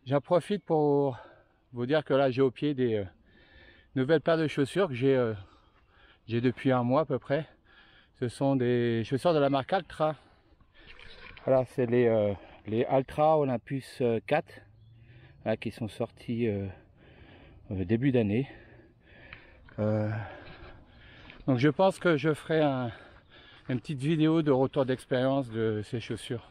J'en profite pour vous dire que là j'ai au pied des nouvelles paires de chaussures que j'ai depuis un mois à peu près. Ce sont des chaussures de la marque Altra. Voilà, c'est les Altra Olympus 4 là, qui sont sortis début d'année. Donc je pense que je ferai une petite vidéo de retour d'expérience de ces chaussures.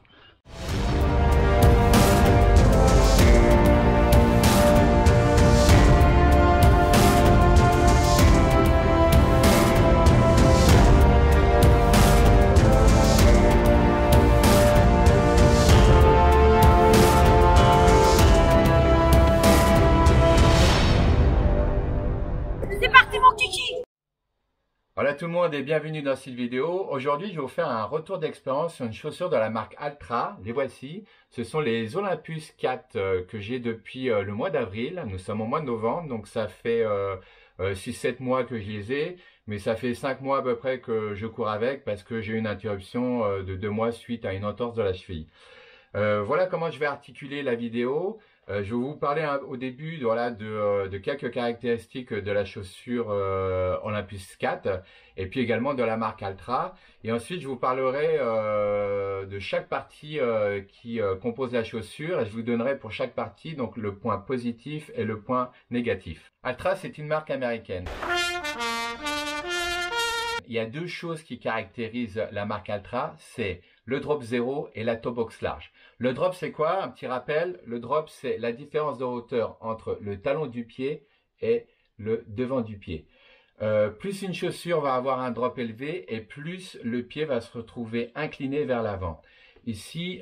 Voilà tout le monde et bienvenue dans cette vidéo. Aujourd'hui, je vais vous faire un retour d'expérience sur une chaussure de la marque Altra. Les voici. Ce sont les Olympus 4 que j'ai depuis le mois d'avril. Nous sommes au mois de novembre, donc ça fait 6-7 mois que je les ai. Mais ça fait 5 mois à peu près que je cours avec parce que j'ai eu une interruption de 2 mois suite à une entorse de la cheville. Voilà comment je vais articuler la vidéo. Je vais vous parler au début de quelques caractéristiques de la chaussure Olympus 4 et puis également de la marque Altra. Et ensuite, je vous parlerai de chaque partie qui compose la chaussure et je vous donnerai pour chaque partie donc le point positif et le point négatif. Altra, c'est une marque américaine. Il y a deux choses qui caractérisent la marque Altra, c'est le drop 0 et la toe box large. Le drop, c'est quoi? Un petit rappel, le drop, c'est la différence de hauteur entre le talon du pied et le devant du pied. Plus une chaussure va avoir un drop élevé et plus le pied va se retrouver incliné vers l'avant. Ici,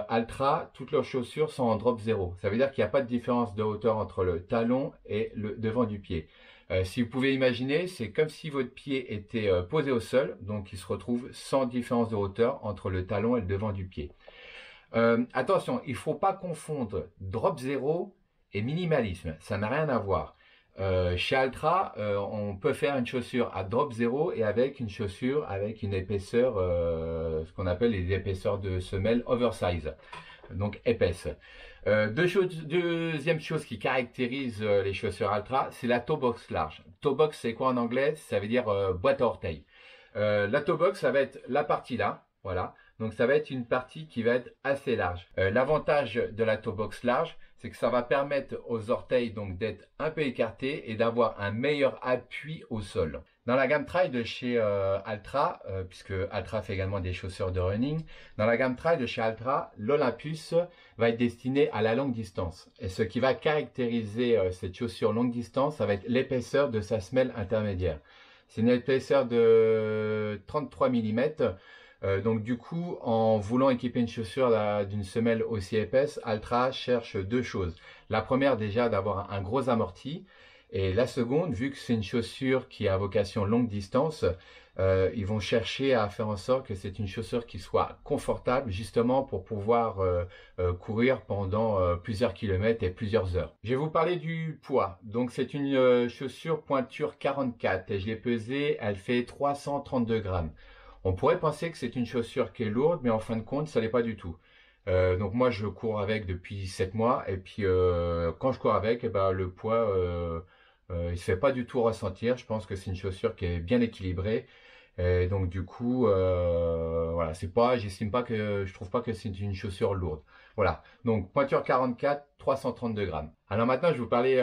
Altra, toutes leurs chaussures sont en drop 0. Ça veut dire qu'il n'y a pas de différence de hauteur entre le talon et le devant du pied. Si vous pouvez imaginer, c'est comme si votre pied était posé au sol, donc il se retrouve sans différence de hauteur entre le talon et le devant du pied. Attention, il ne faut pas confondre drop 0 et minimalisme, ça n'a rien à voir. Chez Altra, on peut faire une chaussure à drop 0 et avec une chaussure avec une épaisseur, ce qu'on appelle les épaisseurs de semelle oversize, donc épaisse. Deuxième chose qui caractérise les chaussures Altra, c'est la toe box large. Toe box, c'est quoi en anglais? Ça veut dire boîte à orteils. La toe box, ça va être la partie là, voilà. Donc ça va être une partie qui va être assez large. L'avantage de la toe box large, c'est que ça va permettre aux orteils donc d'être un peu écartés et d'avoir un meilleur appui au sol. Dans la gamme trail de chez Altra, puisque Altra fait également des chaussures de running, dans la gamme trail de chez Altra, l'Olympus va être destiné à la longue distance. Et ce qui va caractériser cette chaussure longue distance, ça va être l'épaisseur de sa semelle intermédiaire. C'est une épaisseur de 33 mm. Donc du coup, en voulant équiper une chaussure d'une semelle aussi épaisse, Altra cherche deux choses. La première déjà d'avoir un gros amorti. Et la seconde, vu que c'est une chaussure qui a vocation longue distance, ils vont chercher à faire en sorte que c'est une chaussure qui soit confortable justement pour pouvoir courir pendant plusieurs kilomètres et plusieurs heures. Je vais vous parler du poids. Donc c'est une chaussure pointure 44 et je l'ai pesée, elle fait 332 grammes. On pourrait penser que c'est une chaussure qui est lourde, mais en fin de compte, ça l'est pas du tout. Donc moi, je cours avec depuis 7 mois et puis quand je cours avec, eh ben, le poids, il se fait pas du tout ressentir. Je pense que c'est une chaussure qui est bien équilibrée. Et donc du coup, voilà, j'estime pas que, je trouve pas que c'est une chaussure lourde. Voilà, donc pointure 44, 332 grammes. Alors maintenant, je vais vous parler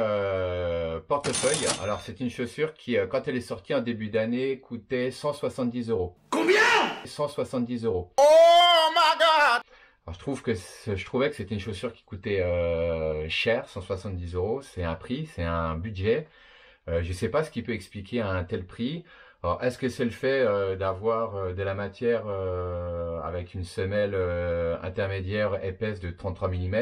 portefeuille. Alors c'est une chaussure qui, quand elle est sortie en début d'année, coûtait 170 euros. Combien? 170 euros. Oh my god! Alors, je trouvais que c'était une chaussure qui coûtait cher, 170 euros. C'est un prix, c'est un budget. Je ne sais pas ce qui peut expliquer un tel prix. Alors, est-ce que c'est le fait d'avoir de la matière avec une semelle intermédiaire épaisse de 33 mm?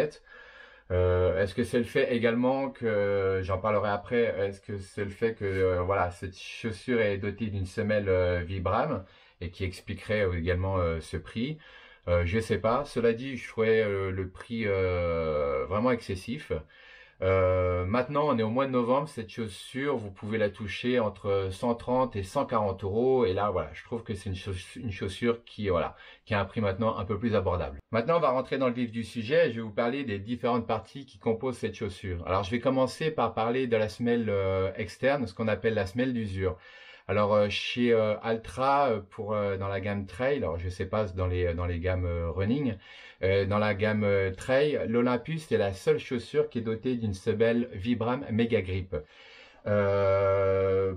Est-ce que c'est le fait également que, j'en parlerai après, est-ce que c'est le fait que voilà, cette chaussure est dotée d'une semelle Vibram et qui expliquerait également ce prix? Je ne sais pas. Cela dit, je trouvais le prix vraiment excessif. Maintenant, on est au mois de novembre. Cette chaussure, vous pouvez la toucher entre 130 et 140 euros. Et là, voilà, je trouve que c'est une chaussure qui, voilà, qui a un prix maintenant un peu plus abordable. Maintenant, on va rentrer dans le vif du sujet. Je vais vous parler des différentes parties qui composent cette chaussure. Alors, je vais commencer par parler de la semelle externe, ce qu'on appelle la semelle d'usure. Alors chez Altra dans la gamme Trail, alors je sais pas dans les gammes running, dans la gamme Trail, l'Olympus est la seule chaussure qui est dotée d'une semelle Vibram Mega Grip. Euh,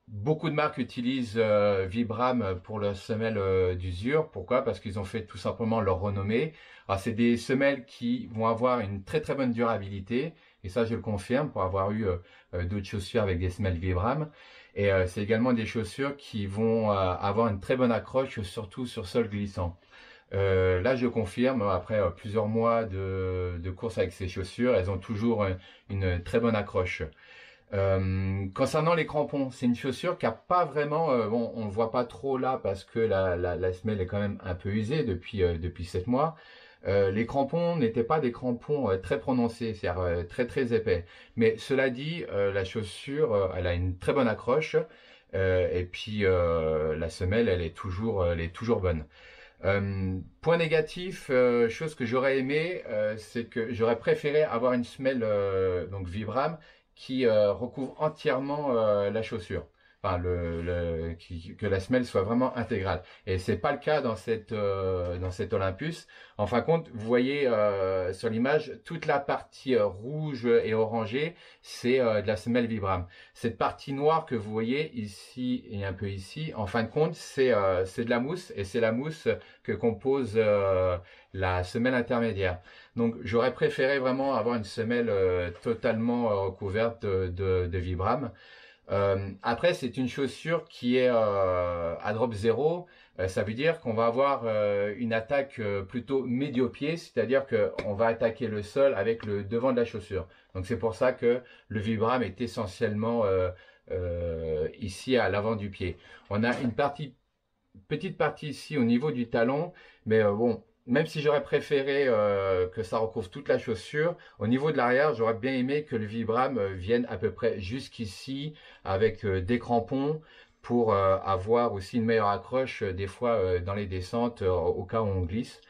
Beaucoup de marques utilisent Vibram pour leur semelle d'usure. Pourquoi? Parce qu'ils ont fait tout simplement leur renommée. Alors c'est des semelles qui vont avoir une très très bonne durabilité. Et ça, je le confirme pour avoir eu d'autres chaussures avec des semelles Vibram. Et c'est également des chaussures qui vont avoir une très bonne accroche, surtout sur sol glissant. Là, je confirme, après plusieurs mois de course avec ces chaussures, elles ont toujours une très bonne accroche. Concernant les crampons, c'est une chaussure qui a pas vraiment, bon, on le voit pas trop là parce que la semelle est quand même un peu usée depuis 7 mois. Les crampons n'étaient pas des crampons très prononcés, c'est-à-dire très très épais. Mais cela dit, la chaussure, elle a une très bonne accroche et puis la semelle, elle est toujours bonne. Point négatif, chose que j'aurais aimé, c'est que j'aurais préféré avoir une semelle donc Vibram qui recouvre entièrement la chaussure. Enfin, que la semelle soit vraiment intégrale. Et c'est pas le cas dans cette Olympus. En fin de compte, vous voyez sur l'image, toute la partie rouge et orangée, c'est de la semelle Vibram. Cette partie noire que vous voyez ici et un peu ici, en fin de compte, c'est de la mousse et c'est la mousse que compose la semelle intermédiaire. Donc j'aurais préféré vraiment avoir une semelle totalement recouverte de Vibram. Après, c'est une chaussure qui est à drop zéro. Ça veut dire qu'on va avoir une attaque plutôt médio-pied, c'est-à-dire qu'on va attaquer le sol avec le devant de la chaussure. Donc c'est pour ça que le Vibram est essentiellement ici à l'avant du pied. On a une petite partie ici au niveau du talon, mais bon, même si j'aurais préféré que ça recouvre toute la chaussure, au niveau de l'arrière, j'aurais bien aimé que le Vibram vienne à peu près jusqu'ici avec des crampons pour avoir aussi une meilleure accroche des fois dans les descentes au cas où on glisse.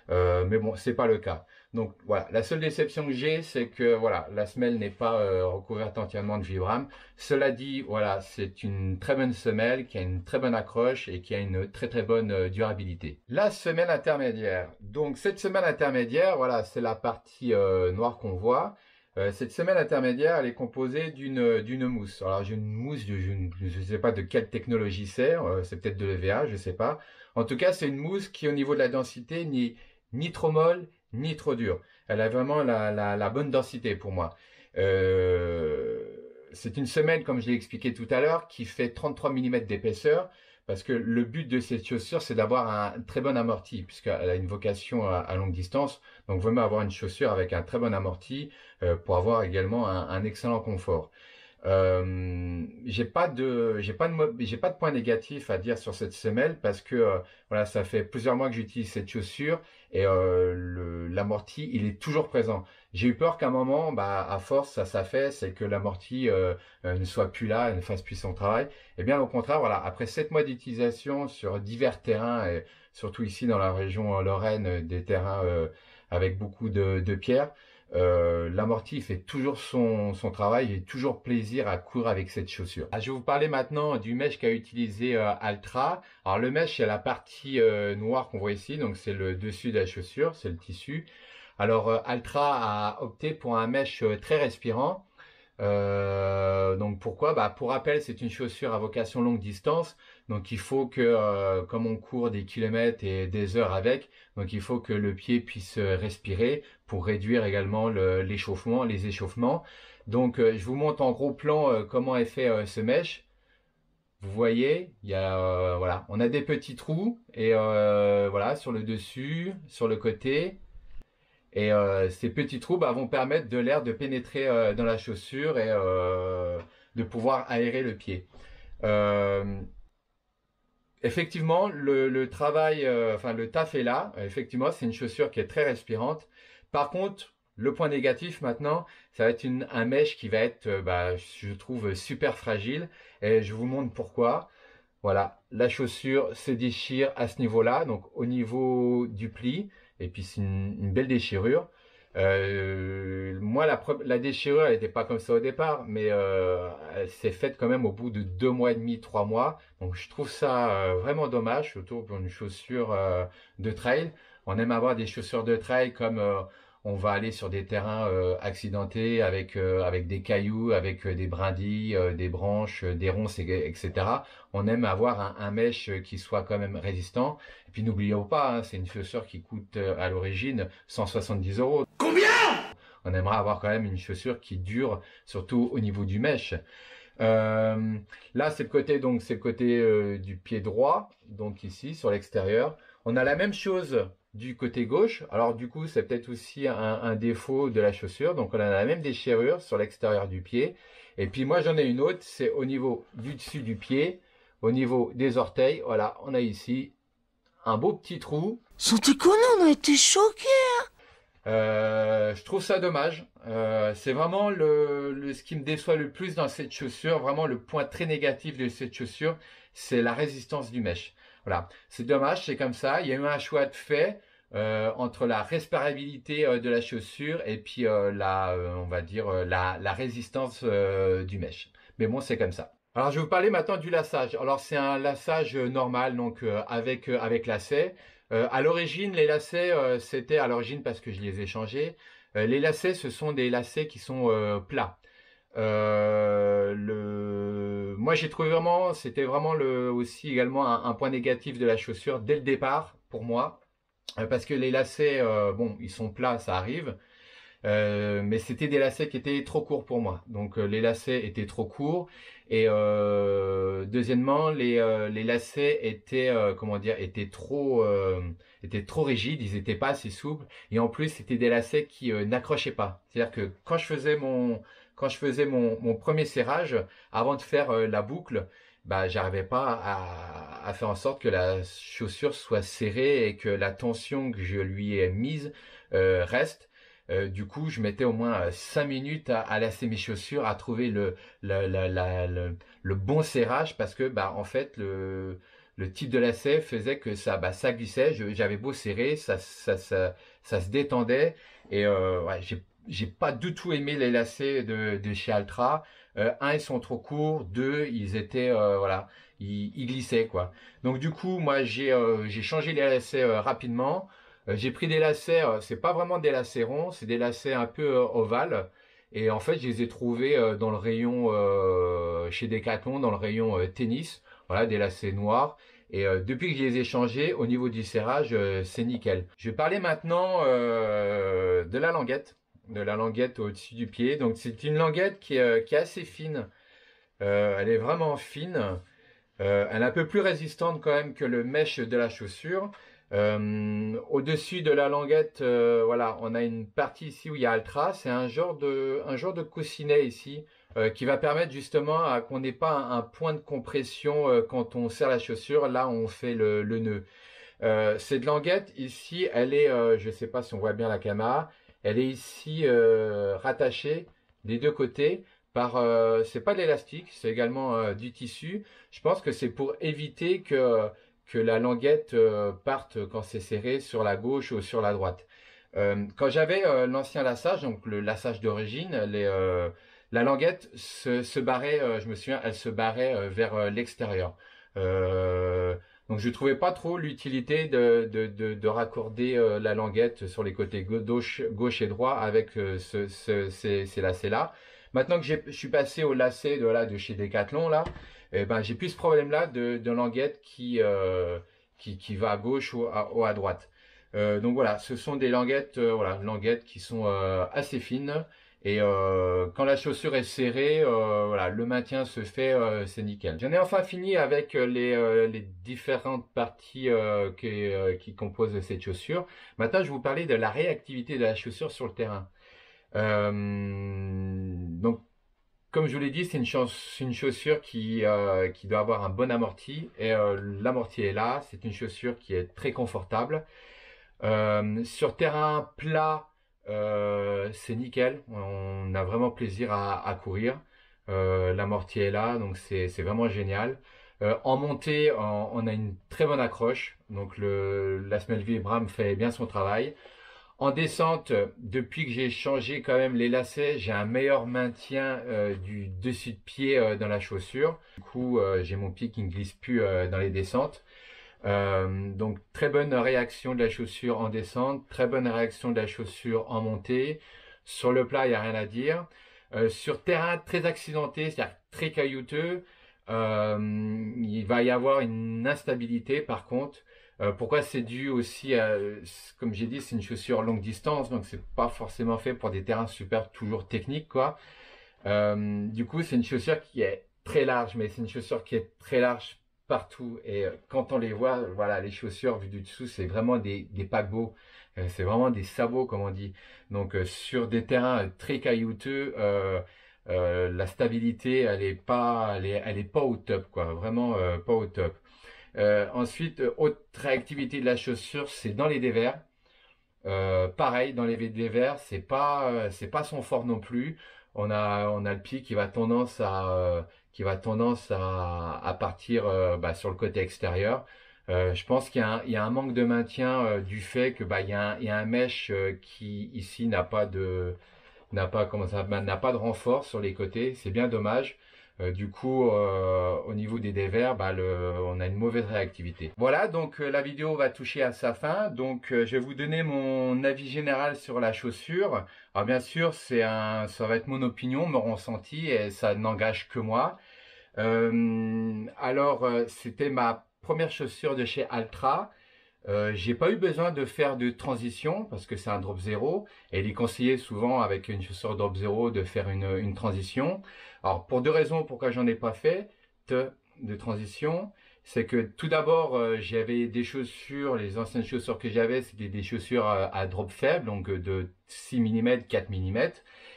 Mais bon, c'est pas le cas. Donc voilà, la seule déception que j'ai, c'est que voilà, la semelle n'est pas recouverte entièrement de Vibram. Cela dit, voilà, c'est une très bonne semelle qui a une très bonne accroche et qui a une très très bonne durabilité. La semelle intermédiaire. Donc cette semelle intermédiaire, voilà, c'est la partie noire qu'on voit. Cette semelle intermédiaire, elle est composée d'une mousse. Alors j'ai une mousse, je ne sais pas de quelle technologie c'est peut-être de l'EVA, je ne sais pas. En tout cas, c'est une mousse qui, au niveau de la densité, ni trop molle, ni trop dure. Elle a vraiment la bonne densité pour moi. Euh, c'est une semelle, comme je l'ai expliqué tout à l'heure, qui fait 33 mm d'épaisseur, parce que le but de cette chaussure, c'est d'avoir un très bon amorti, puisqu'elle a une vocation à longue distance. Donc, vraiment avoir une chaussure avec un très bon amorti pour avoir également un excellent confort. J'ai pas de point négatif à dire sur cette semelle parce que voilà, ça fait plusieurs mois que j'utilise cette chaussure et l'amorti, il est toujours présent. J'ai eu peur qu'à un moment, bah, à force, ça s'affaisse et que l'amorti ne soit plus là, ne fasse plus son travail. Eh bien, au contraire, voilà, après 7 mois d'utilisation sur divers terrains, et surtout ici dans la région Lorraine, des terrains avec beaucoup de pierres, l'amorti fait toujours son travail. J'ai toujours plaisir à courir avec cette chaussure. Ah, je vais vous parler maintenant du mesh qu'a utilisé Altra. Alors le mesh, c'est la partie noire qu'on voit ici, donc c'est le dessus de la chaussure, c'est le tissu. Alors Altra a opté pour un mesh très respirant. Donc pourquoi? Bah, pour rappel, c'est une chaussure à vocation longue distance. Donc il faut que, comme on court des kilomètres et des heures avec, donc il faut que le pied puisse respirer pour réduire également l'échauffement, les échauffements. Donc je vous montre en gros plan comment est fait ce mesh. Vous voyez, il y a voilà, on a des petits trous et voilà sur le dessus, sur le côté. Et ces petits trous bah, vont permettre de l'air de pénétrer dans la chaussure et de pouvoir aérer le pied. Euh, Effectivement, le travail, enfin le taf est là. Effectivement, c'est une chaussure qui est très respirante. Par contre, Le point négatif maintenant, ça va être un mesh qui va être, je trouve, super fragile. Et je vous montre pourquoi. Voilà, la chaussure se déchire à ce niveau-là, donc au niveau du pli, et puis c'est une belle déchirure. Moi, la déchirure, elle n'était pas comme ça au départ, mais elle s'est faite quand même au bout de 2 mois et demi, 3 mois. Donc je trouve ça vraiment dommage, surtout pour une chaussure de trail. On aime avoir des chaussures de trail comme on va aller sur des terrains accidentés avec des cailloux, avec des brindilles, des branches, des ronces, etc. On aime avoir un mesh qui soit quand même résistant. Et puis n'oublions pas, hein, c'est une chaussure qui coûte à l'origine 170 euros. Combien? On aimerait avoir quand même une chaussure qui dure, surtout au niveau du mesh. Euh, Là, c'est le côté, donc c'est le côté du pied droit, donc ici sur l'extérieur. On a la même chose du côté gauche. Alors du coup, c'est peut-être aussi un défaut de la chaussure. Donc on a la même déchirure sur l'extérieur du pied. Et puis moi, j'en ai une autre, c'est au niveau du dessus du pied, au niveau des orteils. Voilà, on a ici un beau petit trou. Sans déconner, on a été choqués. Je trouve ça dommage. C'est vraiment ce qui me déçoit le plus dans cette chaussure. Vraiment, le point très négatif de cette chaussure, c'est la résistance du mesh. Voilà, c'est dommage, c'est comme ça. Il y a eu un choix de fait entre la respirabilité de la chaussure et puis on va dire la résistance du mesh. Mais bon, c'est comme ça. Alors, je vais vous parler maintenant du laçage. Alors, c'est un laçage normal, donc avec lacet. À l'origine, les lacets, c'était à l'origine parce que je les ai changés. Les lacets, ce sont des lacets qui sont plats. Moi, j'ai trouvé vraiment, c'était vraiment aussi également un point négatif de la chaussure dès le départ pour moi, parce que les lacets, bon, ils sont plats, ça arrive. Mais c'était des lacets qui étaient trop courts pour moi. Donc les lacets étaient trop courts et deuxièmement les lacets étaient comment dire étaient trop rigides, ils étaient pas assez souples et en plus c'était des lacets qui n'accrochaient pas. C'est-à-dire que quand je faisais mon premier serrage avant de faire la boucle, bah j'arrivais pas à faire en sorte que la chaussure soit serrée et que la tension que je lui ai mise reste. Du coup, je mettais au moins 5 minutes à lasser mes chaussures, à trouver le bon serrage parce que, bah, en fait, le type de lacet faisait que ça glissait. J'avais beau serrer, ça se détendait. Et ouais, j'ai pas du tout aimé les lacets de chez Altra. Un, ils sont trop courts. Deux, ils étaient, voilà, ils glissaient, quoi. Donc, du coup, moi, j'ai changé les lacets rapidement. J'ai pris des lacets, c'est pas vraiment des lacets ronds, c'est des lacets un peu ovales. Et en fait, je les ai trouvés dans le rayon chez Decathlon, dans le rayon tennis. Voilà, des lacets noirs. Et depuis que je les ai changés, au niveau du serrage, c'est nickel. Je vais parler maintenant de la languette au-dessus du pied. Donc c'est une languette qui est assez fine. Elle est vraiment fine. Elle est un peu plus résistante quand même que le mesh de la chaussure. Au-dessus de la languette, voilà, on a une partie ici où il y a Altra. C'est un genre de coussinet ici qui va permettre justement qu'on n'ait pas un point de compression quand on serre la chaussure. Là, on fait le nœud. Cette languette ici, elle est, je ne sais pas si on voit bien la caméra, elle est ici rattachée des deux côtés par, c'est pas de l'élastique, c'est également du tissu. Je pense que c'est pour éviter que la languette parte quand c'est serré sur la gauche ou sur la droite. Quand j'avais l'ancien laçage, donc le laçage d'origine, la languette se barrait, je me souviens, elle se barrait vers l'extérieur. Donc je trouvais pas trop l'utilité de raccorder la languette sur les côtés gauche et droit avec ces lacets-là. Maintenant que je suis passé au lacet de chez Decathlon là, eh ben j'ai plus ce problème-là de languette qui va à gauche ou à droite. Donc voilà, ce sont des languettes, voilà, languettes qui sont assez fines. Et quand la chaussure est serrée, voilà, le maintien se fait, c'est nickel. J'en ai enfin fini avec les différentes parties qui composent cette chaussure. Maintenant, je vais vous parler de la réactivité de la chaussure sur le terrain. Donc, comme je vous l'ai dit, c'est une chaussure qui doit avoir un bon amorti. Et l'amorti est là. C'est une chaussure qui est très confortable. Sur terrain plat, c'est nickel. On a vraiment plaisir à courir. L'amorti est là, donc c'est vraiment génial. En montée, on a une très bonne accroche. Donc la semelle Vibram fait bien son travail. En descente, depuis que j'ai changé quand même les lacets, j'ai un meilleur maintien du dessus de pied dans la chaussure. Du coup, j'ai mon pied qui ne glisse plus dans les descentes. Donc très bonne réaction de la chaussure en descente, très bonne réaction de la chaussure en montée. Sur le plat, il n'y a rien à dire. Sur terrain très accidenté, c'est-à-dire très caillouteux, il va y avoir une instabilité par contre. Pourquoi c'est dû aussi à, comme j'ai dit, c'est une chaussure longue distance, donc c'est pas forcément fait pour des terrains super toujours techniques, quoi. Du coup, c'est une chaussure qui est très large, mais c'est une chaussure qui est très large partout. Et quand on les voit, voilà, les chaussures vues du dessous, c'est vraiment des paquebots. C'est vraiment des sabots, comme on dit. Donc, sur des terrains très caillouteux, la stabilité, elle est pas au top, quoi. Vraiment pas au top. Ensuite, autre réactivité de la chaussure, c'est dans les dévers. Pareil, dans les dévers, c'est pas son fort non plus. On a le pied qui va tendance à partir sur le côté extérieur. Je pense il y a un manque de maintien du fait que il y a un mesh qui ici n'a pas de renfort sur les côtés. C'est bien dommage. Du coup, au niveau des dévers, on a une mauvaise réactivité. Voilà, donc la vidéo va toucher à sa fin. Donc, je vais vous donner mon avis général sur la chaussure. Alors, bien sûr, ça va être mon opinion, mon ressenti, et ça n'engage que moi. C'était ma première chaussure de chez Altra. J'ai pas eu besoin de faire de transition parce que c'est un drop 0 et il est conseillé souvent avec une chaussure drop 0 de faire une transition. Alors pour deux raisons pourquoi j'en ai pas fait de transition, c'est que tout d'abord j'avais des chaussures, les anciennes chaussures que j'avais c'était des chaussures à drop faible, donc de 6 mm, 4 mm.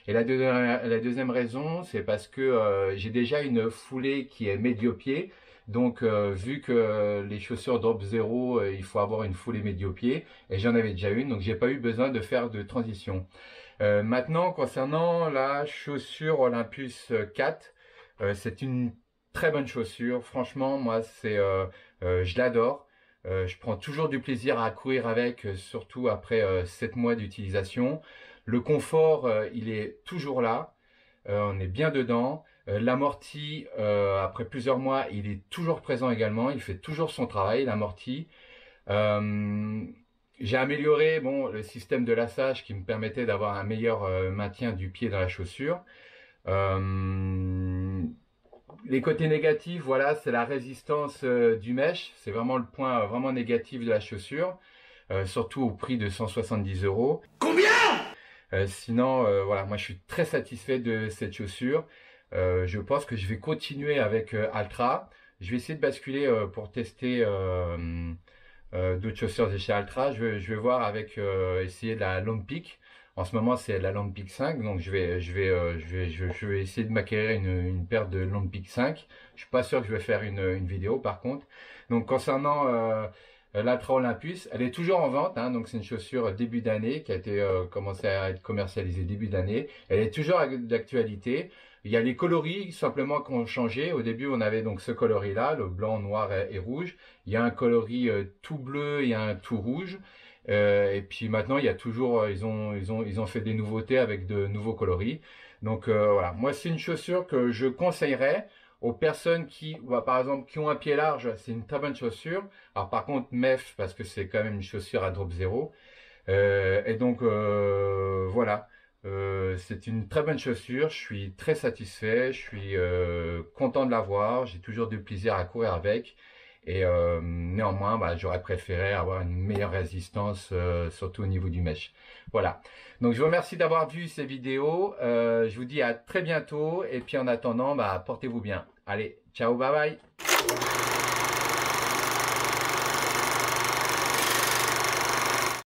Et la deuxième raison c'est parce que j'ai déjà une foulée qui est médio-pied. Donc, vu que les chaussures drop 0, il faut avoir une foulée médio-pied, et j'en avais déjà une, donc j'ai pas eu besoin de faire de transition. Maintenant, concernant la chaussure Olympus 4, c'est une très bonne chaussure. Franchement, moi, je l'adore. Je prends toujours du plaisir à courir avec, surtout après 7 mois d'utilisation. Le confort, il est toujours là. On est bien dedans. L'amorti, après plusieurs mois, il est toujours présent également. Il fait toujours son travail, l'amorti. J'ai amélioré le système de lassage qui me permettait d'avoir un meilleur maintien du pied dans la chaussure. Les côtés négatifs, voilà, c'est la résistance du mesh. C'est vraiment le point vraiment négatif de la chaussure, surtout au prix de 170 €. Combien? Sinon, voilà, moi je suis très satisfait de cette chaussure. Je pense que je vais continuer avec Altra. Je vais essayer de basculer pour tester d'autres chaussures de chez Altra. Je vais voir avec essayer de la Longpeak. En ce moment, c'est la Longpeak 5, donc je vais essayer de m'acquérir une paire de Longpeak 5. Je suis pas sûr que je vais faire une vidéo par contre. Donc concernant l'Altra Olympus, elle est toujours en vente, hein, donc c'est une chaussure début d'année qui a été commencé à être commercialisée début d'année. Elle est toujours d'actualité. Il y a les coloris simplement qui ont changé. Au début, on avait donc ce coloris-là, le blanc, noir et rouge. Il y a un coloris tout bleu et un tout rouge. Et puis maintenant, il y a toujours, ils ont fait des nouveautés avec de nouveaux coloris. Donc voilà, moi c'est une chaussure que je conseillerais aux personnes qui, par exemple, qui ont un pied large. C'est une très bonne chaussure. Alors par contre, MEF parce que c'est quand même une chaussure à drop 0. Et donc voilà. C'est une très bonne chaussure, je suis très satisfait, je suis content de l'avoir, j'ai toujours du plaisir à courir avec et néanmoins j'aurais préféré avoir une meilleure résistance surtout au niveau du mesh. Voilà, donc je vous remercie d'avoir vu ces vidéos, je vous dis à très bientôt et puis en attendant portez-vous bien. Allez, ciao, bye bye.